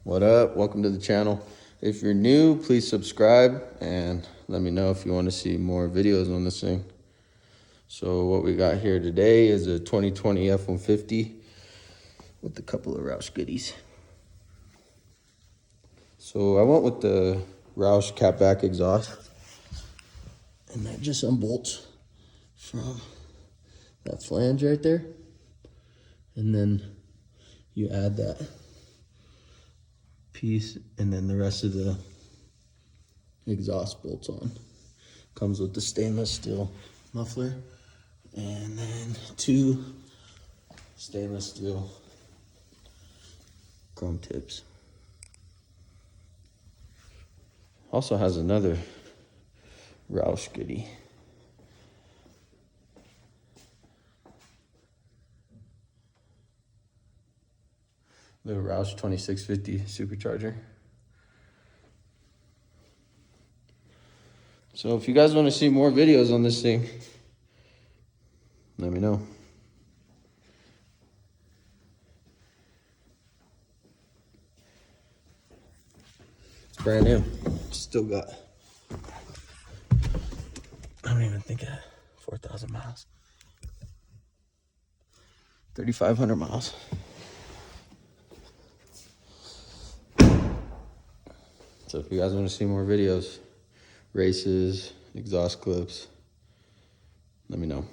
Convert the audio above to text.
What up? Welcome to the channel. If you're new, please subscribe and let me know if you want to see more videos on this thing. So what we got here today is a 2020 F150 with a couple of Roush goodies. So I went with the Roush catback exhaust, and that just unbolts from that flange right there, and then you add that piece, and then the rest of the exhaust bolts on. Comes with the stainless steel muffler, and then two stainless steel chrome tips. Also has another Roush goodie. The Roush 2650 Supercharger. So if you guys want to see more videos on this thing, let me know. It's brand new. Still got, I don't even think 4,000 miles. 3,500 miles. So if you guys want to see more videos, races, exhaust clips, let me know.